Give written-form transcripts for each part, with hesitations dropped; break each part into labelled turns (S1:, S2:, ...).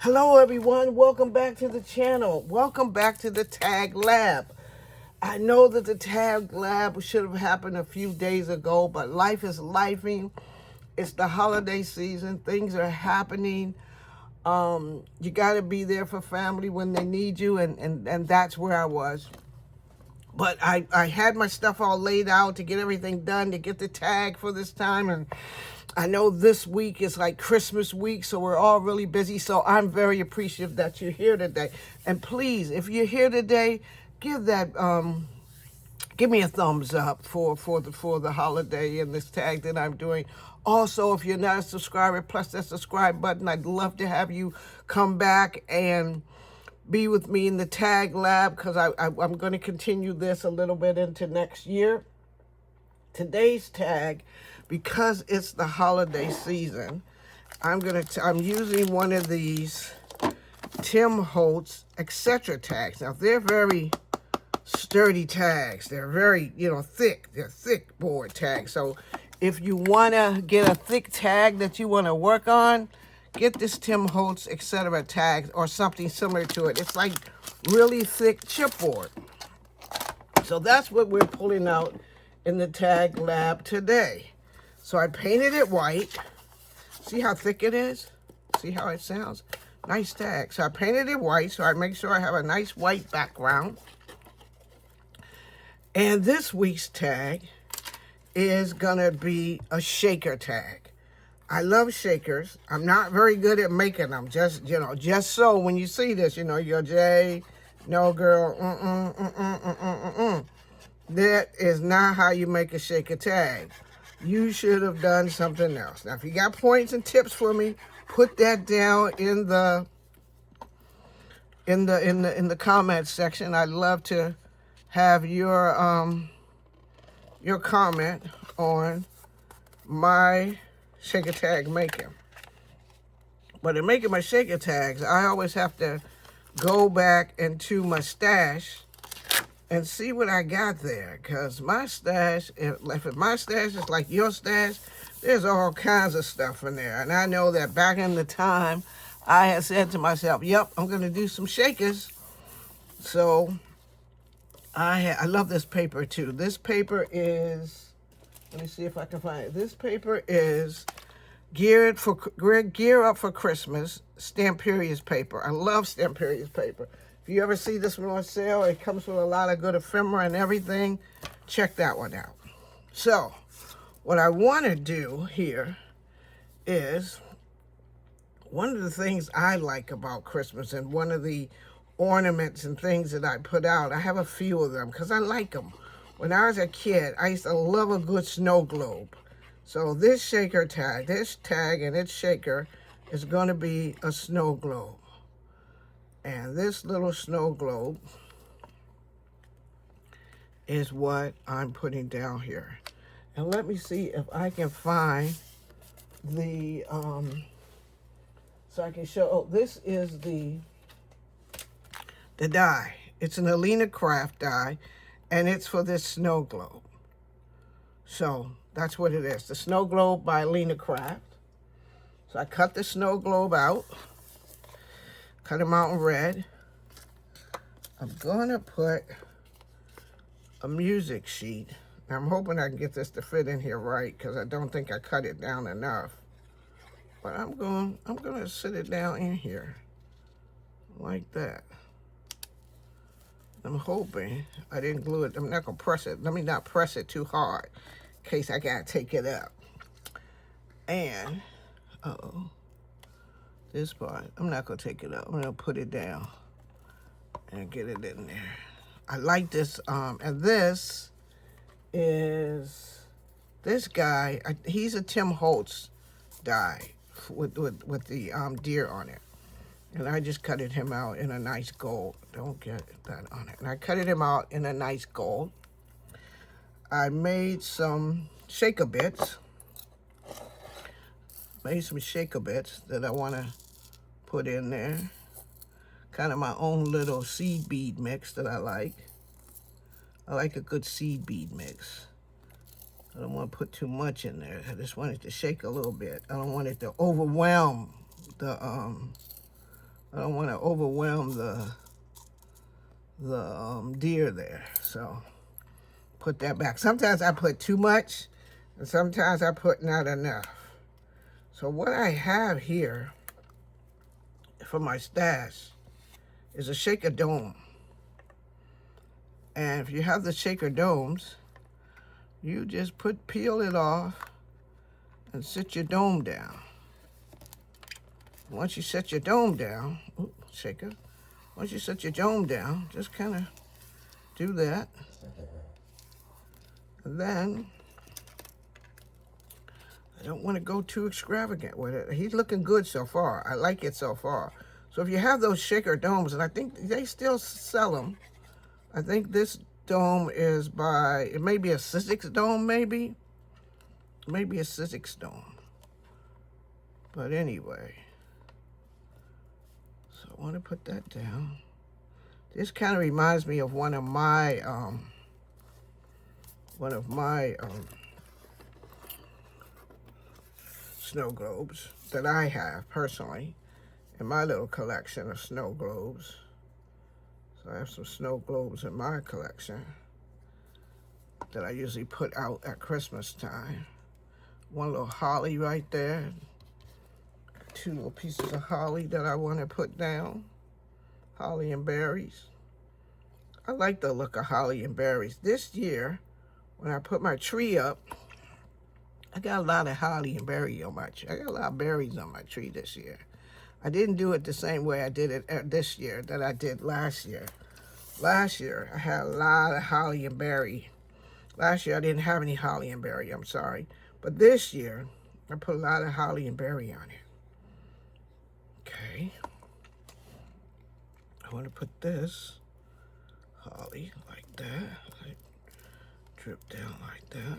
S1: Hello everyone, welcome back to the channel. Welcome back to the Tag Lab. I know that the Tag Lab should have happened a few days ago, but life is lifing. It's the holiday season, things are happening. You got to be there for family when they need you, and that's where I was. But I had my stuff all laid out to get everything done, to get the tag for this time. And I know this week is like Christmas week, so we're all really busy. So I'm very appreciative that you're here today. And please, if you're here today, give me a thumbs up for the holiday and this tag that I'm doing. Also, if you're not a subscriber, press that subscribe button. I'd love to have you come back and be with me in the Tag Lab, because I'm going to continue this a little bit into next year. Today's tag, because it's the holiday season, I'm using one of these Tim Holtz etc. tags. Now they're very sturdy tags. They're very, thick. They're thick board tags. So if you want to get a thick tag that you want to work on, get this Tim Holtz etc. tag or something similar to it. It's like really thick chipboard. So that's what we're pulling out in the Tag Lab today. So I painted it white. See how thick it is? See how it sounds? Nice tag. So I painted it white, so I make sure I have a nice white background. And this week's tag is gonna be a shaker tag. I love shakers. I'm not very good at making them. Just so when you see this, you're Jay, no girl, That is not how you make a shaker tag. You should have done something else. Now, if you got points and tips for me, put that down in the comments section. I'd love to have your comment on my shaker tag making. But in making my shaker tags, I always have to go back into my stash and see what I got there. Because my stash, if my stash is like your stash, there's all kinds of stuff in there. And I know that back in the time, I had said to myself, yep, I'm going to do some shakers. So I love this paper too. This paper is, let me see if I can find it. This paper is Gear Up for Christmas, Stamperius paper. I love Stamperius paper. If you ever see this one on sale, it comes with a lot of good ephemera and everything. Check that one out. So, what I want to do here is, one of the things I like about Christmas, and one of the ornaments and things that I put out, I have a few of them because I like them. When I was a kid, I used to love a good snow globe. So this shaker tag, this tag and its shaker is going to be a snow globe. And this little snow globe is what I'm putting down here. And let me see if I can find the, so I can show, oh, this is the die. It's an Alina Craft die, and it's for this snow globe. So that's what it is, the snow globe by Alina Craft. So I cut the snow globe out, cut him out in red. I'm gonna put a music sheet. I'm hoping I can get this to fit in here right, because I don't think I cut it down enough. But I'm gonna sit it down in here like that. I'm hoping I didn't glue it. I'm not gonna press it. Let me not press it too hard in case I gotta take it up. And, this part, I'm not gonna take it up. I'm gonna put it down and get it in there. I like this, and this is, this guy, he's a Tim Holtz die with the deer on it. And I just cutted him out in a nice gold. Don't get that on it. And I cutted him out in a nice gold. I made some shaker bits. That I want to put in there. Kind of my own little seed bead mix that I like. I like a good seed bead mix. I don't want to put too much in there. I just want it to shake a little bit. I don't want it to overwhelm the I don't want to overwhelm the deer there. So put that back. Sometimes I put too much, and sometimes I put not enough. So what I have here for my stash is a shaker dome. And if you have the shaker domes, you just peel it off and sit your dome down. Once you set your dome down, shaker. Once you set your dome down, just kind of do that. And then, I don't want to go too extravagant with it. He's looking good so far. I like it so far. So if you have those shaker domes, and I think they still sell them. I think this dome is by, it may be a Sizzix dome, maybe. Maybe a Sizzix dome. But anyway. So I want to put that down. This kind of reminds me of one of my snow globes that I have personally in my little collection of snow globes. So I have some snow globes in my collection that I usually put out at Christmas time. One little holly right there. Two little pieces of holly that I want to put down. Holly and berries. I like the look of holly and berries. This year, when I put my tree up, I got a lot of holly and berry on my tree. I got a lot of berries on my tree this year. I didn't do it the same way I did it this year that I did last year. Last year, I had a lot of holly and berry. Last year, I didn't have any holly and berry, I'm sorry. But this year, I put a lot of holly and berry on it. Okay. I want to put this holly like that. Like, drip down like that.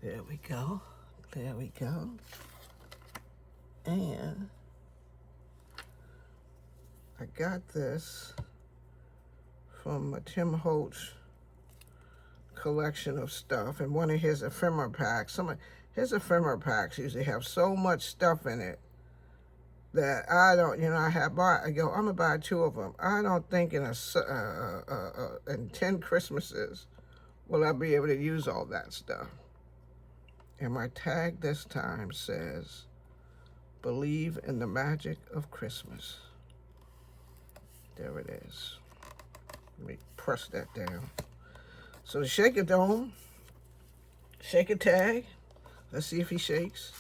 S1: There we go. There we go. And I got this from Tim Holtz collection of stuff and one of his ephemera packs. Some of his ephemera packs usually have so much stuff in it that I don't, I go, I'm gonna buy 2 of them. I don't think in 10 Christmases will I be able to use all that stuff. And my tag this time says, believe in the magic of Christmas. There it is. Let me press that down. So the shaker dome, shaker tag. Let's see if he shakes.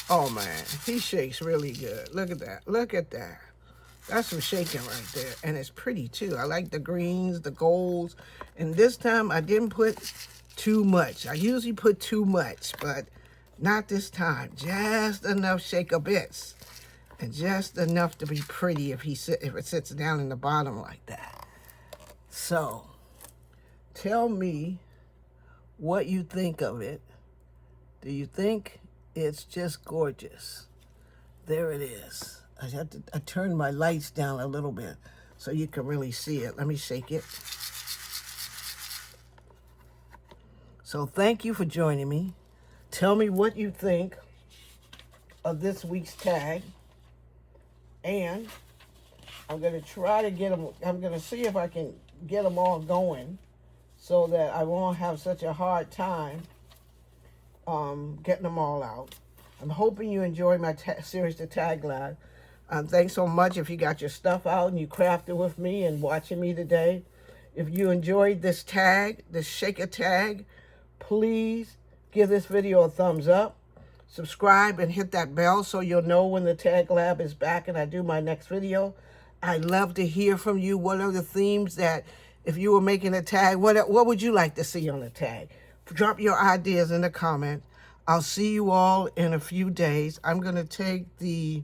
S1: Oh man, he shakes really good. Look at that, look at that. That's some shaking right there. And it's pretty too. I like the greens, the golds. And this time I didn't put too much. I usually put too much, but not this time. Just enough shaker bits. And just enough to be pretty if it sits down in the bottom like that. So, tell me what you think of it. Do you think it's just gorgeous? There it is. I turned my lights down a little bit so you can really see it. Let me shake it. So thank you for joining me. Tell me what you think of this week's tag. And I'm going to try to get them, I'm going to see if I can get them all going so that I won't have such a hard time getting them all out. I'm hoping you enjoy my series, The Tag Lab. Thanks so much if you got your stuff out and you crafted with me and watching me today. If you enjoyed this tag, this shaker tag, please give this video a thumbs up. Subscribe and hit that bell so you'll know when the Tag Lab is back and I do my next video. I'd love to hear from you. What are the themes that, if you were making a tag, what would you like to see on the tag? Drop your ideas in the comments. I'll see you all in a few days. I'm going to take the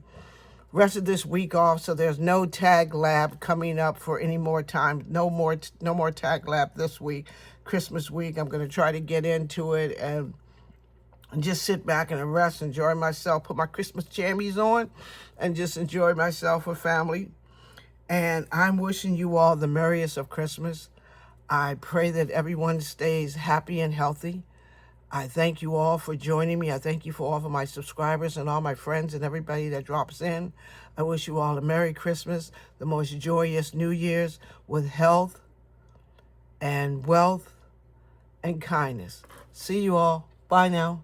S1: rest of this week off, so there's no Tag Lab coming up for any more time. No more Tag Lab this week. Christmas week, I'm going to try to get into it and just sit back and rest, enjoy myself, put my Christmas jammies on, and just enjoy myself with family. And I'm wishing you all the merriest of Christmas. I pray that everyone stays happy and healthy. I thank you all for joining me. I thank you for all of my subscribers and all my friends and everybody that drops in. I wish you all a Merry Christmas, the most joyous New Year's with health and wealth and kindness. See you all. Bye now.